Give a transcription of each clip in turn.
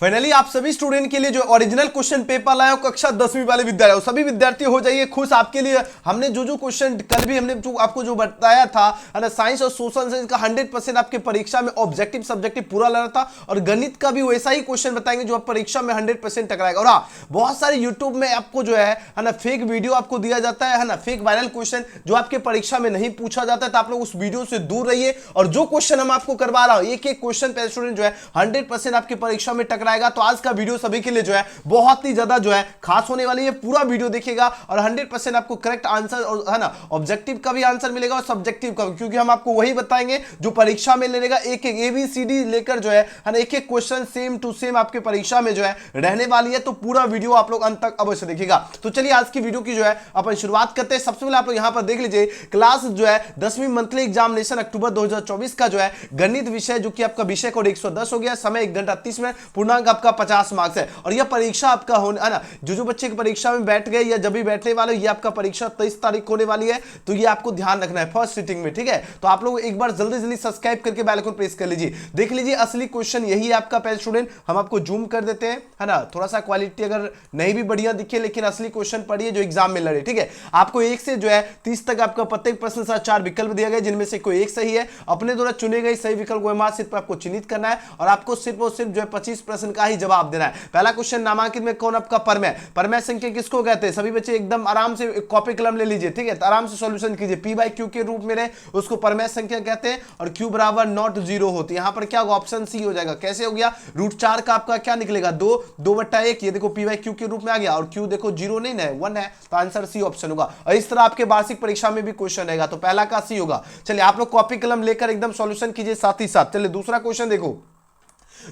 Finally आप सभी student के लिए जो ओरिजिनल क्वेश्चन पेपर लाया कक्षा 10वीं वाले विद्यार्थी, सभी विद्यार्थी हो जाइए खुश। आपके लिए हमने जो क्वेश्चन कल भी हमने जो आपको जो बताया था है ना, साइंस और सोशल साइंस का 100% आपके परीक्षा में ऑब्जेक्टिव सब्जेक्टिव पूरा लगा था, और गणित का भी वैसा ही क्वेश्चन बताएंगे जो आप परीक्षा में 100% टकराएगा। और हाँ, बहुत सारे यूट्यूब में आपको जो है ना फेक वीडियो आपको दिया जाता है ना, फेक वायरल क्वेश्चन जो आपके परीक्षा में नहीं पूछा जाता है, तो आप लोग उस वीडियो से दूर रहिए। और जो क्वेश्चन हम आपको करवा रहा हूं, एक एक क्वेश्चन पे स्टूडेंट जो है 100% आपकी परीक्षा में टकराएगा। तो आज का वीडियो सभी के लिए जो है बहुत ही ज्यादा जो है खास होने वाली है। पूरा वीडियो देखिएगा और 100% आपको करेक्ट आंसर और है ना ऑब्जेक्टिव का भी आंसर मिलेगा और सब्जेक्टिव का भी, क्योंकि हम आपको वही बताएंगे जो परीक्षा में लेगा। एक एक ABCD लेकर जो है ना एक एक क्वेश्चन सेम टू सेम आपके परीक्षा में जो है रहने वाली है। तो पूरा वीडियो आप लोग अंत तक अवश्य देखिएगा। तो चलिए आज की वीडियो की जो है अपन शुरुआत करते हैं। सबसे पहले आप लोग यहां पर देख लीजिए, क्लास जो है 10वीं मंथली एग्जामिनेशन अक्टूबर 2024 का जो है गणित विषय, जो कि आपका विषय कोड 110 हो गया, समय 1 घंटा 30 मिनट, पूर्णांक आपका 50 मार्क्स है। और यह परीक्षा आपका होने है ना, जो बच्चे की परीक्षा में बैठ गए या जब भी बैठने वाले, ये आपका परीक्षा 23 तारीख होने वाली है। तो ये आपको ध्यान रखना है फर्स्ट सीटिंग में, ठीक है। तो आप लोग एक बार जल्दी जल्दी सब्सक्राइब करके बेल आइकन प्रेस कर लीजिए। देख लीजिए असली क्वेश्चन यही है आपका पहले स्टूडेंट। हम आपको जूम कर देते हैं है ना, थोड़ा सा क्वालिटी अगर नहीं भी बढ़िया दिखे, लेकिन असली क्वेश्चन पढ़िए जो एग्जाम में लड़े, ठीक है। आपको 1 से जो है 30 तक आपका प्रत्येक प्रश्न से 4 विकल्प दिया गया, जिनमें से कोई एक सही है। अपने द्वारा चुने गए सही विकल्प को सिर्फ आपको चिन्हित करना है और आपको सिर्फ और सिर्फ जो है 25 प्रश्न का ही जवाब देना है। पहला क्वेश्चन, नामांकित में कौन आपका परमेय, परमेय संख्या किसको कहते हैं? सभी बच्चे एकदम आराम से कॉपी कलम ले लीजिए, ठीक है। तो आराम से सॉल्यूशन कीजिए। P/Q के रूप में रहे उसको परमेय संख्या कहते हैं, और Q बराबर नॉट 0 होती है। यहां पर क्या होगा? ऑप्शन सी हो जाएगा। कैसे हो गया? √4 का आपका क्या निकलेगा? 2/1। ये देखो P/Q के रूप में आ गया, और Q देखो 0 नहीं है, 1 है, तो आंसर सी ऑप्शन होगा। और इस तरह आपके वार्षिक परीक्षा में भी क्वेश्चन रहेगा, तो पहला का सी होगा। चलिए आप लोग कॉपी कलम लेकर एकदम सॉल्यूशन कीजिए साथ ही साथ। चलिए दूसरा क्वेश्चन देखो।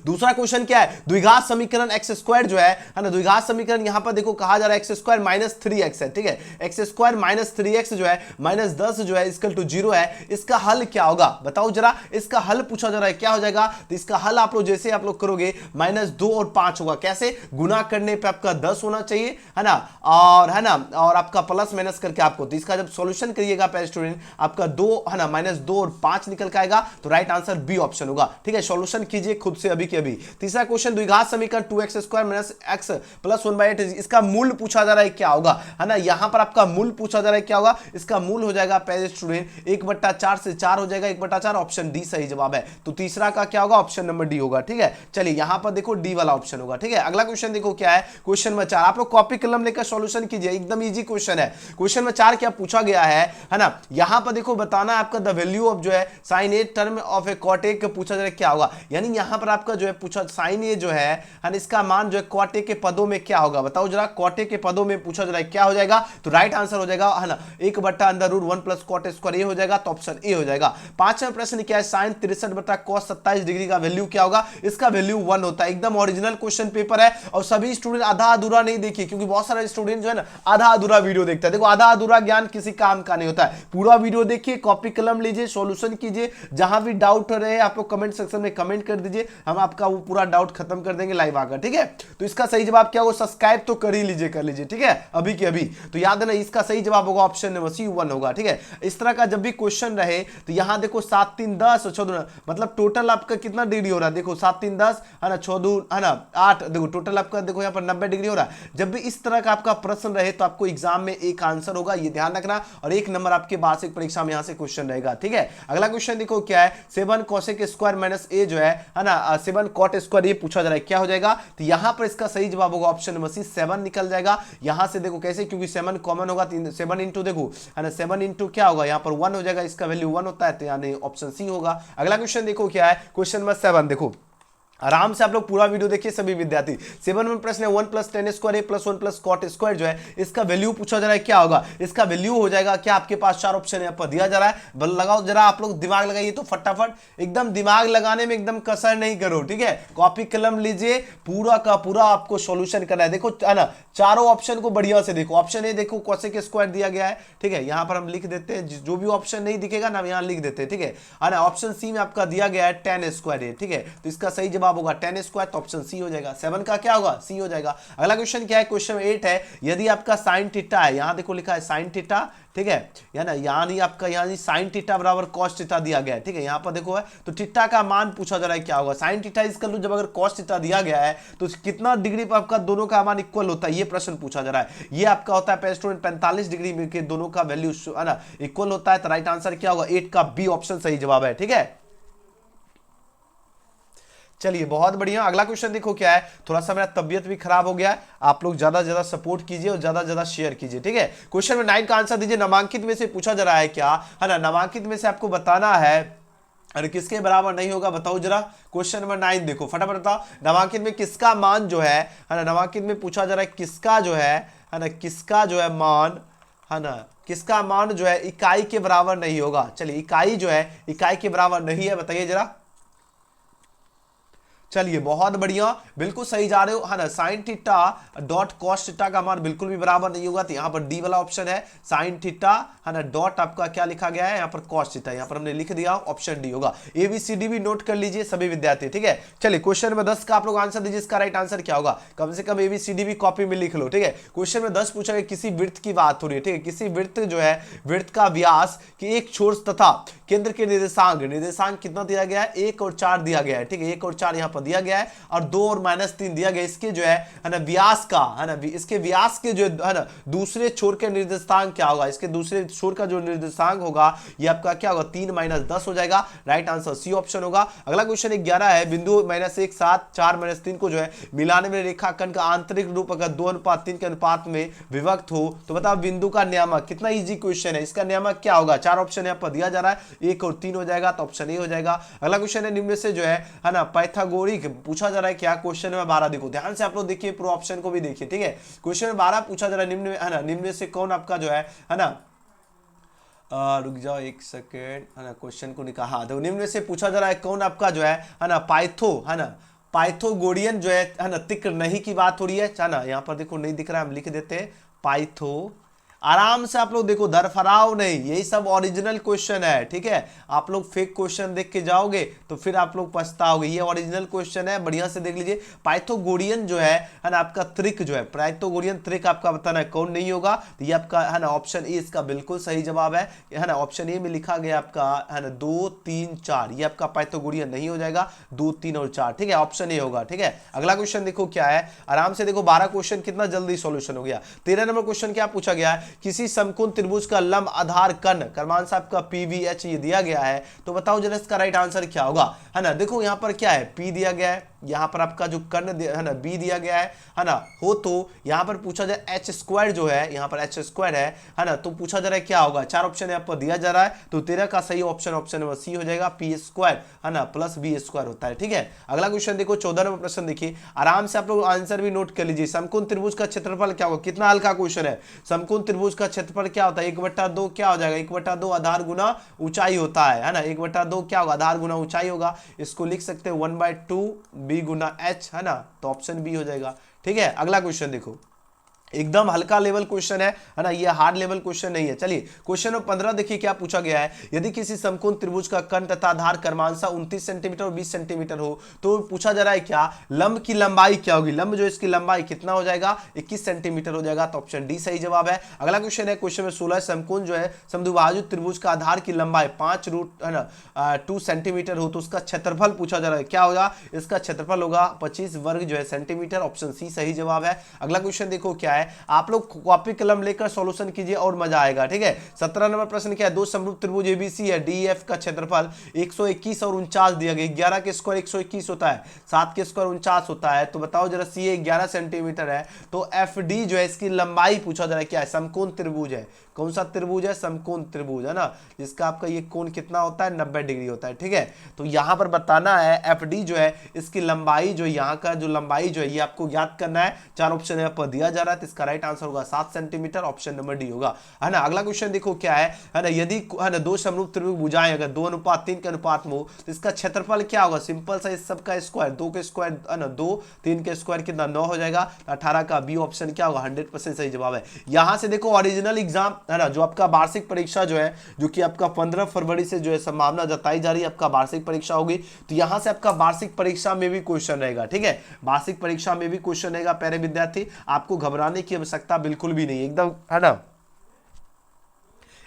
दूसरा क्वेश्चन क्या है? द्विघात समीकरण x² जो है ना, द्विघात समीकरण यहां पर देखो कहा जा रहा है x² - 3x है, ठीक है। x² - 3x जो है -10 जो है इक्वल टू 0 है। इसका हल क्या होगा बताओ जरा। इसका हल पूछा जा रहा है, क्या हो जाएगा? तो इसका हल आप लोग जैसे आप लोग करोगे -2 और 5 होगा। कैसे? गुना करने पे आपका 10 होना चाहिए है ना, और आपका प्लस माइनस करके आपको, तो इसका जब सॉल्यूशन करिएगा पहले स्टूडेंट, आपका 2 है ना -2 और 5 निकल के आएगा। तो राइट आंसर बी ऑप्शन होगा, ठीक है। सॉल्यूशन कीजिए खुद से अभी के अभी। तीसरा क्वेश्चन, द्विघात समीकरण 2x² - x + 1/8, इसका मूल पूछा जा रहा है, क्या होगा है ना। यहां पर आपका मूल पूछा जा रहा है, क्या होगा? इसका मूल हो जाएगा पहले स्टूडेंट 1/4 से 4 हो जाएगा, 1/4, ऑप्शन डी सही जवाब है। तो तीसरा का क्या होगा? ऑप्शन नंबर डी होगा, ठीक है। चलिए यहां पर देखो डी वाला ऑप्शन होगा, ठीक है। अगला क्वेश्चन देखो क्या है, क्वेश्चन नंबर 4। आप लोग कॉपी कलम लेकर सॉल्यूशन कीजिए, एकदम इजी क्वेश्चन है। क्वेश्चन नंबर 4 क्या पूछा गया है ना, यहां पर देखो बताना है आपका द वैल्यू ऑफ जो है sin a term of A cot a का पूछा जा रहा है, क्या होगा। यानी यहां पर आपका जो है पूछा sin a जो है इसका मान जो है cot a के पदों में क्या होगा बताओ जरा। cot a के पदों में पूछा जा रहा है, क्या हो जाएगा? तो राइट आंसर हो जाएगा है ना 1/√1 + cot² ये हो जाएगा, तो ऑप्शन ए हो जाएगा। पांचवा प्रश्न क्या है, sin 63/cos 27 डिग्री का वैल्यू क्या होगा? इसका वैल्यू 1 होता है। एकदम ओरिजिनल क्वेश्चन पेपर है, और सभी स्टूडेंट आधा अधूरा नहीं देखिए, क्योंकि बहुत सारे स्टूडेंट जो है ना आधा अधूरा वीडियो देखता है। देखो आधा अधूरा ज्ञान किसी काम का नहीं होता है। पूरा वीडियो देखिए, कॉपी कलम लीजिए, सॉल्यूशन कीजिए। जहां भी डाउट रहे आप लोग कमेंट सेक्शन में कमेंट कर दीजिए, हम आपका वो पूरा डाउट खत्म कर देंगे लाइव आकर, ठीक है। तो इसका सही जवाब क्या होगा? सब्सक्राइब तो कर ही लीजिए, कर लीजिए, ठीक है, अभी के अभी। तो याद है ना, इसका सही जवाब होगा ऑप्शन नंबर सी 1 होगा, ठीक है। इस तरह का जब भी क्वेश्चन रहे तो यहां देखो 7 3 10 14, मतलब टोटल आपका कितना डिग्री हो रहा है? देखो 7 3 10 है ना, 14 है ना 8, देखो टोटल आपका देखो यहां पर 90 डिग्री हो रहा है। जब भी इस तरह का आपका प्रश्न रहे तो आपको एग्जाम में एक आंसर होगा, ये ध्यान रखना, और 1 नंबर आपके वार्षिक परीक्षा में यहां से क्वेश्चन रहेगा, ठीक है। अगला क्वेश्चन देखो क्या है, 7 cosec² - a जो है ना 7 cot² ये पूछा जा रहा है, क्या हो जाएगा? तो यहां पर इसका सही जवाब होगा ऑप्शन नंबर सी 7 निकल जाएगा। यहां से देखो कैसे, क्योंकि 7 कॉमन होगा, 7 इंटू देखो है ना, 7 इंटू क्या होगा? यहां पर 1 हो जाएगा, इसका वैल्यू 1 होता है, तो यानी ऑप्शन सी होगा। अगला क्वेश्चन देखो क्या है, क्वेश्चन नंबर 7 देखो, आराम से आप लोग पूरा वीडियो देखिए सभी विद्यार्थी। 7 में प्रश्न है 1 + tan² a + 1 + cot² जो है इसका वैल्यू पूछा जा रहा है, क्या होगा? इसका वैल्यू हो जाएगा क्या? आपके पास 4 ऑप्शन यहाँ पर दिया जा रहा है, बल लगाओ जरा, आप लोग दिमाग लगाइए तो फटाफट, एकदम दिमाग लगाने में एकदम कसर नहीं करो, ठीक है। कॉपी कलम लीजिए, पूरा का पूरा आपको सॉल्यूशन करना है। देखो है ना, चारों ऑप्शन को बढ़िया से देखो। ऑप्शन ए देखो cosec² दिया गया है, ठीक है, यहां पर हम लिख देते हैं, जो भी ऑप्शन नहीं दिखेगा ना हम यहां लिख देते हैं, ठीक है ना। ऑप्शन सी में आपका दिया गया है tan² a, ठीक है। तो इसका सही जवाब जवाब होगा 10 स्क्वायर, तो ऑप्शन सी हो जाएगा। 7 का क्या होगा, सी हो जाएगा। अगला क्वेश्चन क्या है, क्वेश्चन 8 है, यदि आपका साइन थीटा है, यहां देखो लिखा है साइन थीटा, ठीक है, या ना यानी आपका यहाँ साइन थीटा बराबर कॉस थीटा दिया गया है, ठीक है, यहाँ पर देखो है, तो थीटा का मान पूछा जा रहा है क्या होगा, साइन थीटा इज कर लो, जब अगर कॉस थीटा दिया गया है तो कितना डिग्री पर आपका दोनों का मान इक्वल होता है, ये प्रश्न पूछा जा रहा है। ये आपका होता है 45 डिग्री में के दोनों का वैल्यू है ना इक्वल होता है, तो राइट आंसर क्या होगा, 8 का बी ऑप्शन सही जवाब है, ठीक है। चलिए बहुत बढ़िया। अगला क्वेश्चन देखो क्या है, थोड़ा सा मेरा तबियत भी खराब हो गया है, आप लोग ज्यादा से ज्यादा सपोर्ट कीजिए और ज्यादा से ज्यादा शेयर कीजिए, ठीक है। क्वेश्चन में 9 का आंसर दीजिए। नामांकित में से पूछा जा रहा है क्या, है ना, नामांकित में से आपको बताना है, अरे किसके बराबर नहीं होगा बताओ जरा। क्वेश्चन नंबर 9 देखो, फटाफट बताओ, नामांकित में किसका मान जो है ना, नामांकित में पूछा जा रहा है किसका जो है ना, किसका जो है मान, है ना, किसका मान जो है इकाई के बराबर नहीं होगा। चलिए इकाई जो है इकाई के बराबर नहीं है, बताइए जरा। चलिए बहुत बढ़िया, बिल्कुल सही जा रहे हो, है ना, sine theta dot cos theta का मान बिल्कुल भी बराबर नहीं होगा, तो यहाँ पर डी वाला ऑप्शन है, साइन थीटा, है ना, डॉट आपका क्या लिखा गया है यहाँ पर कॉस थीटा, यहाँ पर हमने लिख दिया ऑप्शन डी होगा। एबीसीडी भी नोट कर लीजिए सभी विद्यार्थी, ठीक है। चलिए क्वेश्चन में 10 का आप लोग आंसर दीजिए, इसका राइट आंसर क्या होगा, कम से कम एबीसीडी भी कॉपी में लिख लो, ठीक है। क्वेश्चन में 10 पूछा गया, किसी वृत्त की बात हो रही है, ठीक है, किसी वृत्त जो है वृत्त का व्यास की एक छोर तथा केंद्र के निर्देशांक कितना दिया गया है, 1 और 4 दिया गया है, ठीक है, 1 और 4 यहाँ पर दिया गया है, और 2 और -3 दिया गया। इसके जो है ना व्यास का, है ना, इसके व्यास के जो है ना दूसरे छोर के निर्देशांक क्या होगा, इसके दूसरे छोर का जो निर्देशांक होगा ये आपका क्या होगा, 3 - 10 हो जाएगा, राइट आंसर सी ऑप्शन होगा। अगला क्वेश्चन 11 है, बिंदु -1 7 4 -3 को जो है मिलाने में रेखाखंड का आंतरिक रूप अगर 2:3 के अनुपात में विभक्त हो तो बताओ बिंदु का नियामक। कितना इजी क्वेश्चन है, इसका नियामक क्या होगा, 4 ऑप्शन यहाँ पर दिया जा रहा है, 1 और 3 हो जाएगा, तो ऑप्शन ए हो जाएगा। अगला क्वेश्चन है, निम्न से जो है ना पाइथागोरिक पूछा जा रहा है क्या, क्वेश्चन में 12 देखो ध्यान से आप लोग देखिए, पूरा ऑप्शन को भी देखिए, ठीक है। क्वेश्चन में 12 पूछा जा रहा है, निम्न है ना, निम्न से कौन आपका जो है ना, रुक जाओ एक सेकेंड, है ना, क्वेश्चन को निकाला, हाँ देखो, निम्न से पूछा जा रहा है कौन आपका जो है ना पाइथागोरियन जो है ना तिक्र नहीं की बात हो रही है ना, यहाँ पर देखो नहीं दिख रहा है, हम लिख देते हैं पाइथो, आराम से आप लोग देखो, दरफराव नहीं, यही सब ओरिजिनल क्वेश्चन है, ठीक है। आप लोग फेक क्वेश्चन देख के जाओगे तो फिर आप लोग पछताओगे, ये ओरिजिनल क्वेश्चन है, बढ़िया से देख लीजिए। पाइथागोरियन जो है ना आपका त्रिक जो है, पाइथागोरियन त्रिक आपका बताना है कौन नहीं होगा, तो ये आपका है ना ऑप्शन ए इसका बिल्कुल सही जवाब है ना, ऑप्शन ए में लिखा गया आपका है ना 2 3 4, ये आपका पाइथागोरियन नहीं हो जाएगा, 2 3 और 4, ठीक है, ऑप्शन ए होगा, ठीक है। अगला क्वेश्चन देखो क्या है, आराम से देखो, 12 क्वेश्चन कितना जल्दी सॉल्यूशन हो गया। 13 नंबर क्वेश्चन क्या पूछा गया है, किसी समकोण त्रिभुज का लंब आधार कर्ण क्रमांक आपका पीवीएच ये दिया गया है, तो बताओ जरा इसका राइट आंसर क्या होगा, है ना। देखो यहां पर क्या है, पी दिया गया है, यहाँ पर आपका जो कर्ण है ना बी दिया गया है ना, हो तो यहाँ पर पूछा जाए एच स्क्वायर जो है, यहाँ पर एच स्क्वायर है ना, तो पूछा जा रहा है क्या होगा, 4 ऑप्शन यहाँ पर दिया जा रहा है, तो 13 का सही ऑप्शन ऑप्शन नंबर सी हो जाएगा, पी स्क्वायर है ना प्लस बी स्क्वायर होता है, ठीक है। अगला क्वेश्चन देखो, 14 नंबर प्रश्न देखिए, आराम से आप लोग आंसर भी नोट कर लीजिए। समकोण त्रिभुज का क्षेत्रफल क्या होगा, कितना हल्का क्वेश्चन है, समकोण त्रिभुज का क्षेत्रफल क्या होता है, 1/2 क्या हो जाएगा, 1/2 आधार गुना ऊंचाई होता है ना, 1/2 क्या होगा, आधार गुना ऊंचाई होगा, इसको लिख सकते हैं 1/2 बी गुना एच, है ना, तो ऑप्शन बी हो जाएगा, ठीक है। अगला क्वेश्चन देखो, एकदम हल्का लेवल क्वेश्चन है ना, ये हार्ड लेवल क्वेश्चन नहीं है। चलिए क्वेश्चन नंबर 15 देखिए क्या पूछा गया है, यदि किसी समकोण त्रिभुज का कर्ण तथा आधार क्रमांश 29 सेंटीमीटर और 20 सेंटीमीटर हो तो पूछा जा रहा है क्या, लंब की लंबाई क्या होगी, लंब जो इसकी लंबाई कितना हो जाएगा, 21 सेंटीमीटर हो जाएगा, तो ऑप्शन डी सही जवाब है। अगला क्वेश्चन है, क्वेश्चन में 16 समकोण जो है समद्विभाजित त्रिभुज का आधार की लंबाई 5√2 सेंटीमीटर हो तो उसका क्षेत्रफल पूछा जा रहा है क्या होगा, इसका क्षेत्रफल होगा 25 वर्ग जो है सेंटीमीटर, ऑप्शन सी सही जवाब है। अगला क्वेश्चन देखो क्या है, आप लोग कॉपी कलम लेकर सॉल्यूशन कीजिए और मजा आएगा, ठीक है। 17 नंबर प्रश्न क्या है, दो समरूप त्रिभुज एबीसी है, डीएफ का क्षेत्रफल 121 और 49 दिया गया, 11 के स्क्वायर 121 होता है, 7 के स्क्वायर 49 होता है, तो बताओ जरा सी 11 सेंटीमीटर है, तो एफ डी जो है इसकी लंबाई पूछा जा रहा है क्या है, समकोण त्रिभुज है, कौन सा त्रिभुज है, समकोण त्रिभुज है ना, जिसका आपका ये कोण कितना होता है 90 डिग्री होता है, ठीक है। तो यहां पर बताना है एफ डी जो है इसकी लंबाई जो यहाँ का जो लंबाई जो है ये आपको ज्ञात करना है, 4 ऑप्शन यहाँ पर दिया जा रहा है, तो इसका राइट आंसर होगा 7 सेंटीमीटर, ऑप्शन नंबर डी होगा, है ना। अगला क्वेश्चन देखो क्या है ना, यदि है ना दो समरूप त्रिभुज भुजाएं अगर 2:3 के अनुपात में हो तो इसका क्षेत्रफल क्या होगा, सिंपल सा इस सब का स्क्वायर, 2 के स्क्वायर है ना 2, 3 के स्क्वायर कितना 9 हो जाएगा, 18 का बी ऑप्शन क्या होगा, 100% सही जवाब है। यहां से देखो ओरिजिनल एग्जाम है ना, जो आपका वार्षिक परीक्षा जो है, जो कि आपका 15 फरवरी से जो है संभावना जताई जा रही है आपका वार्षिक परीक्षा होगी, तो यहां से आपका वार्षिक परीक्षा में भी क्वेश्चन रहेगा, ठीक है, वार्षिक परीक्षा में भी क्वेश्चन रहेगा प्यारे विद्यार्थी, आपको घबराने की आवश्यकता बिल्कुल भी नहीं, एकदम है ना,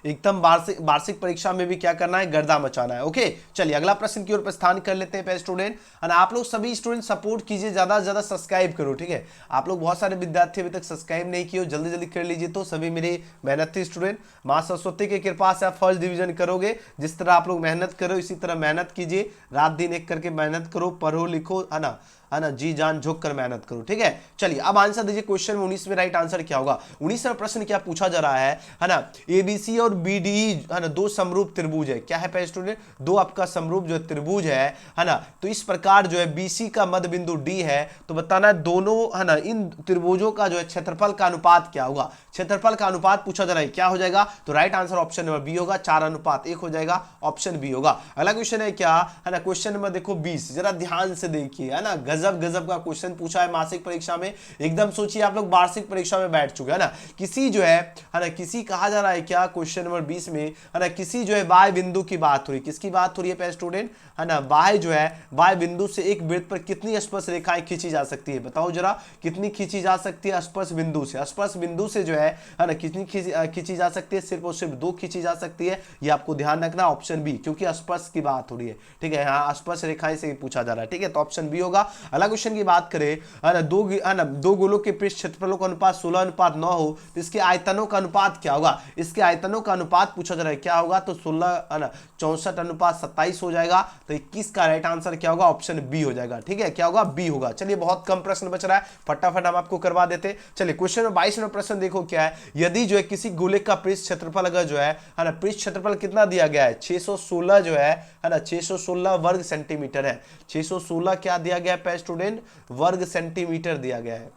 एकदम वार्षिक परीक्षा में भी क्या करना है, गर्दा मचाना है। ओके, चलिए अगला प्रश्न की ओर प्रस्थान कर लेते हैं स्टूडेंट, और आप लोग सभी स्टूडेंट सपोर्ट कीजिए, ज्यादा से ज्यादा सब्सक्राइब करो, ठीक है, आप लोग बहुत सारे विद्यार्थी अभी तक सब्सक्राइब नहीं किए हो, जल्दी जल्दी कर लीजिए, तो सभी मेरे मेहनती स्टूडेंट, मां सरस्वती की कृपा से आप फर्स्ट डिवीजन करोगे, जिस तरह आप लोग मेहनत करो इसी तरह मेहनत कीजिए, रात दिन एक करके मेहनत करो, पढ़ो लिखो, है ना, जी जान झोंक कर मेहनत करो, ठीक है। चलिए अब आंसर दीजिए, क्वेश्चन 19 में राइट आंसर क्या होगा। 19वां प्रश्न क्या पूछा जा रहा है ना, एबीसी और बीडीई है ना दो समरूप त्रिभुज है, क्या है पे स्टूडेंट, दो आपका समरूप जो त्रिभुज है ना, तो इस प्रकार जो है बीसी का मध्य बिंदु डी है, तो बताना है दोनों है ना इन त्रिभुजों का जो है क्षेत्रफल का अनुपात क्या होगा, क्षेत्रफल का अनुपात पूछा जा रहा है, क्या हो जाएगा, तो right answer option number B होगा, 4:1 हो जाएगा, ऑप्शन बी होगा। अगला क्वेश्चन है क्या है ना, क्वेश्चन नंबर देखो 20, जरा ध्यान से देखिए, है ना, गजब का क्वेश्चन पूछा है मासिक परीक्षा में, एकदम सोचिए आप लोग वार्षिक परीक्षा में बैठ चुके हैं ना, किसी जो है ना, किसी कहा जा रहा है क्या, क्वेश्चन नंबर 20 में है ना, किसी जो है वाय बिंदु की बात हो रही, किसकी बात हो रही है पे स्टूडेंट, है ना, वाय जो है वाय बिंदु से एक वृत्त पर कितनी स्पर्श रेखाएं खींची जा सकती है, बताओ जरा, कितनी खींची जा सकती है स्पर्श बिंदु से, स्पर्श बिंदु से जो है ना कितनी खींची जा सकती है, सिर्फ और सिर्फ 2 खींची जा सकती है, ये आपको ध्यान रखना, ऑप्शन बी, क्योंकि स्पर्श की बात हो रही है, ठीक है, यहाँ स्पर्श रेखाएं से पूछा जा रहा है, ठीक है, तो ऑप्शन बी होगा। अगला क्वेश्चन की बात करें है ना, दो गोलों के पृष्ठ क्षेत्रफलों का अनुपात 16:9 हो तो इसके आयतनों का अनुपात क्या होगा, इसके आयतनों का अनुपात पूछा जा रहा है, क्या होगा, तो 16 है ना 64:27 हो जाएगा, तो 21 का राइट आंसर क्या होगा, ऑप्शन बी हो जाएगा, ठीक है, क्या होगा, बी होगा। चलिए बहुत कम प्रश्न बच रहा है, फटाफट हम आपको करवा देते। चलिए क्वेश्चन 22 में प्रश्न देखो क्या है, यदि जो है किसी गोले का पृष्ठ क्षेत्रफल अगर जो है ना, पृष्ठ क्षेत्रफल कितना दिया गया है, 616 जो है ना 616 वर्ग सेंटीमीटर है, 616 क्या दिया गया है स्टूडेंट, वर्ग सेंटीमीटर दिया गया है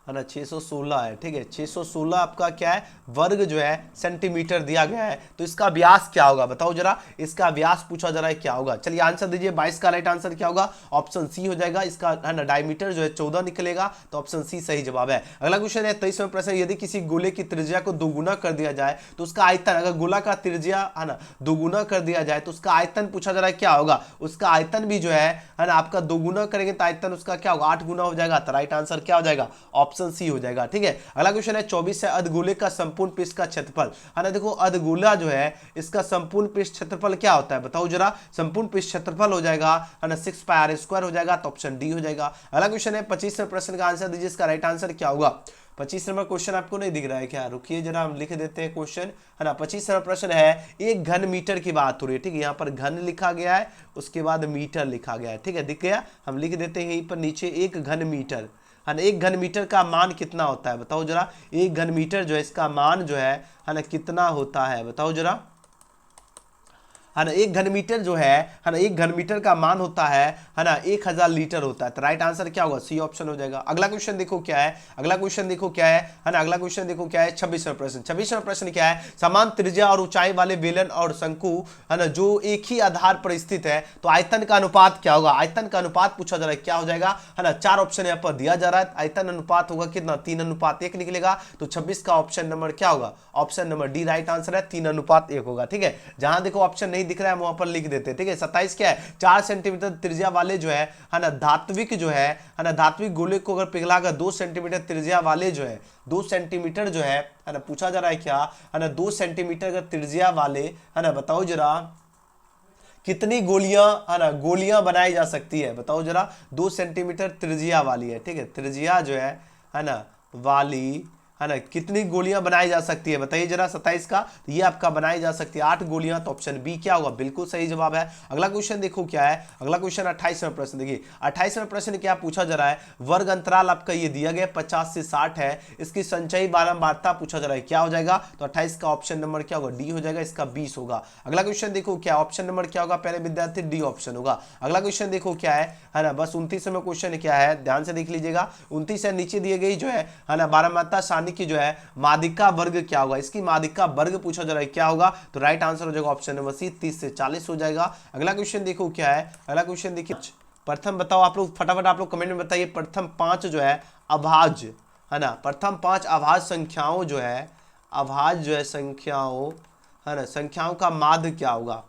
ना, 616 है, ठीक है, 616 आपका क्या है, वर्ग जो है सेंटीमीटर दिया गया है, तो इसका व्यास क्या होगा, बताओ जरा, इसका व्यास पूछा जा रहा है क्या होगा। चलिए आंसर दीजिए, 22 का राइट आंसर क्या होगा, ऑप्शन सी हो जाएगा, इसका है ना डायमीटर जो है 14 निकलेगा, तो ऑप्शन सी सही जवाब है। अगला क्वेश्चन है 23वां प्रश्न, यदि किसी गोले की त्रिज्या को दोगुना कर दिया जाए तो उसका आयतन, अगर गोला का त्रिज्या है ना दोगुना कर दिया जाए तो उसका आयतन पूछा जा रहा है क्या होगा, उसका आयतन भी जो है ना आपका दोगुना करेंगे तो आयतन उसका क्या होगा, 8 गुना हो जाएगा, तो राइट आंसर क्या हो जाएगा, ऑप्शन सी हो जाएगा, ठीक है। अगला क्वेश्चन है 24 है, अर्धगोले का संपूर्ण पृष्ठ का क्षेत्रफल, है ना, देखो अर्धगोला जो है इसका संपूर्ण पृष्ठ क्षेत्रफल क्या होता है, बताओ जरा, संपूर्ण पृष्ठ क्षेत्रफल हो जाएगा है ना 6πr² हो जाएगा, तो ऑप्शन डी हो जाएगा। अगला क्वेश्चन है 25वें प्रश्न का आंसर दीजिए, इसका राइट आंसर क्या होगा। 25 नंबर क्वेश्चन आपको नहीं दिख रहा है क्या, रुकिए जरा हम लिख देते हैं क्वेश्चन, है ना। 25 नंबर प्रश्न है, एक घन मीटर की बात हो रही है, ठीक है, यहाँ पर घन लिखा गया है, उसके बाद मीटर लिखा गया है, ठीक है, दिख गया, हम लिख देते हैं यहीं पर नीचे, एक घन मीटर, है ना, एक घन मीटर का मान कितना होता है, बताओ जरा, एक घन मीटर जो है इसका मान जो है ना कितना होता है, बताओ जरा, है ना, एक घन मीटर जो है ना, एक घन मीटर का मान होता है ना 1000 लीटर होता है, तो राइट आंसर क्या होगा, सी ऑप्शन हो जाएगा। अगला क्वेश्चन देखो क्या है, अगला क्वेश्चन देखो क्या है ना, अगला क्वेश्चन देखो क्या है, 26वां प्रश्न। 26वां प्रश्न क्या है, समान त्रिज्या और ऊंचाई वाले बेलन और शंकु है ना जो एक ही आधार पर स्थित है, तो आयतन का अनुपात क्या होगा, आयतन का अनुपात पूछा जा रहा है, क्या हो जाएगा, है ना, 4 ऑप्शन यहाँ पर दिया जा रहा है, आयतन अनुपात होगा कितना, 3:1 निकलेगा, तो 26 का ऑप्शन नंबर क्या होगा, option number D right answer है, 3:1 होगा, ठीक है। जहां देखो ऑप्शन नहीं दिख रहा है वहां पर लिख देते, ठीक है। 27 क्या है, 4 सेंटीमीटर त्रिज्या वाले जो है ना धात्विक जो है ना धात्विक गोले को अगर पिघलाकर 2 सेंटीमीटर त्रिज्या वाले जो है 2 सेंटीमीटर जो है ना पूछा जा रहा है क्या, है ना 2 सेंटीमीटर अगर त्रिज्या वाले, है ना, बताओ जरा कितनी गोलियां, है ना, गोलियां बनाई जा सकती है, बताओ जरा, 2 सेंटीमीटर त्रिज्या वाली है, ठीक है, त्रिज्या जो है ना वाली है ना, कितनी गोलियां बनाई जा सकती है बताइए जरा 27 का, तो ये आपका बनाई जा सकती है 8 गोलियां, तो ऑप्शन बी क्या होगा, बिल्कुल सही जवाब है। अगला क्वेश्चन देखो क्या है, अगला क्वेश्चन 28वां प्रश्न देखिए, 28वां प्रश्न क्या पूछा जा रहा है, वर्ग अंतराल आपका ये दिया गया 50 से 60 है, इसकी संचयी बारंबारता पूछा जा रहा है, क्या हो जाएगा, तो 28 का ऑप्शन नंबर क्या होगा, डी हो जाएगा, इसका 20 होगा। अगला क्वेश्चन देखो क्या, ऑप्शन नंबर क्या होगा, पहले विद्यार्थी डी ऑप्शन होगा। अगला क्वेश्चन देखो क्या है ना, बस 29वां क्वेश्चन क्या है, ध्यान से देख लीजिएगा, 29 है, नीचे दिए गई जो है ना बारंबारता सारणी की जो है माध्यिका वर्ग क्या होगा, इसकी माध्यिका वर्ग पूछा जा रहा है, क्या होगा, तो राइट आंसर हो जाएगा ऑप्शन नंबर सी, 30 से 40 हो जाएगा। अगला क्वेश्चन देखो क्या है, अगला क्वेश्चन देखिए, प्रथम बताओ आप लोग फटाफट, आप लोग कमेंट में बताइए, प्रथम 5 जो है अभाज्य है ना, प्रथम 5 अभाज्य संख्याओं जो है, अभाज्य जो है संख्याओं है ना, संख्याओं का माध्य क्या होगा,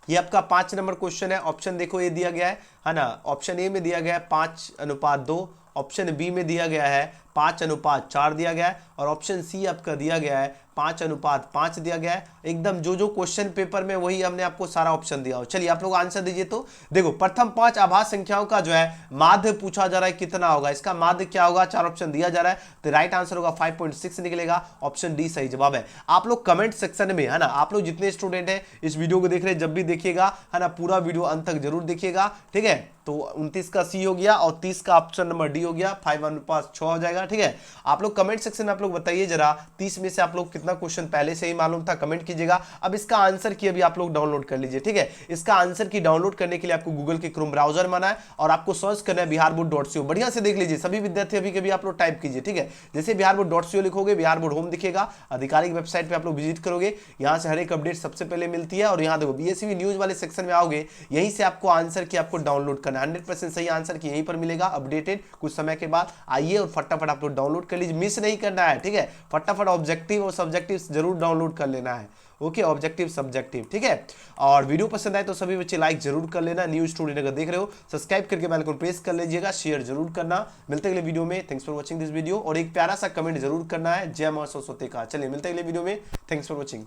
ये आपका 5 नंबर क्वेश्चन है। ऑप्शन देखो ये दिया गया है ना, ऑप्शन ए में दिया गया है 5:2, ऑप्शन बी में दिया गया है 5:4 दिया गया है, और ऑप्शन सी आपका दिया गया है 5:5 दिया गया है। एकदम जो क्वेश्चन पेपर में वही हमने आपको सारा ऑप्शन दिया हो। चलिए आप लोग आंसर दीजिए। तो देखो प्रथम 5 आभाज्य संख्याओं का जो है माध्य पूछा जा रहा है, कितना होगा, इसका माध्य क्या होगा, 4 ऑप्शन दिया जा रहा है, तो राइट आंसर होगा 5.6 निकलेगा, ऑप्शन डी सही जवाब है। आप लोग कमेंट सेक्शन में है ना, आप लोग जितने स्टूडेंट हैं इस वीडियो को देख रहे हैं, जब भी देखिएगा है ना, पूरा वीडियो अंत तक जरूर देखिएगा, ठीक है। तो 29 का सी हो गया और 30 का ऑप्शन नंबर डी हो गया, 5:6 हो जाएगा, ठीक है। आप लोग कमेंट सेक्शन में आप लोग बताइए जरा 30 में से आप लोग कितना क्वेश्चन पहले से ही मालूम था, कमेंट कीजिएगा। अब इसका आंसर की अभी आप लोग डाउनलोड कर लीजिए, ठीक है। इसका आंसर की डाउनलोड करने के लिए आपको गूगल के क्रोम ब्राउजर में आना है और आपको सर्च करना है biharboard.co। बढ़िया से देख लीजिए सभी विद्यार्थी, अभी कभी आप लोग टाइप कीजिए, ठीक है। जैसे biharboard.co लिखोगे, बिहार बोर्ड होम दिखेगा, आधिकारिक वेबसाइट पे आप लोग विजिट करोगे, यहाँ से हर एक अपडेट सबसे पहले मिलती है। और यहाँ देखो बीएसवी न्यूज वाले सेक्शन में आओगे, यहीं से आपको आंसर की आपको डाउनलोड करना है, 100% सही आंसर की यहीं पर मिलेगा अपडेटेड कुछ समय के बाद। आइए और फटाफट आप लोग डाउनलोड कर लीजिए, मिस नहीं करना है, ठीक है। फटाफट ऑब्जेक्टिव और सब्जेक्टिव जरूर डाउनलोड कर लेना है, ओके, ऑब्जेक्टिव सब्जेक्टिव, ठीक है। और वीडियो पसंद आए तो सभी बच्चे लाइक जरूर कर लेना, न्यू स्टूडेंट अगर देख रहे हो सब्सक्राइब करके बेल आइकन प्रेस कर लीजिएगा, शेयर जरूर करना। मिलते हैं अगले वीडियो में, thanks for watching this video, और एक प्यारा सा कमेंट जरूर करना है, जय मां सरस्वती का। चलिए मिलते हैं अगले वीडियो में, थैंक्स फॉर वॉचिंग।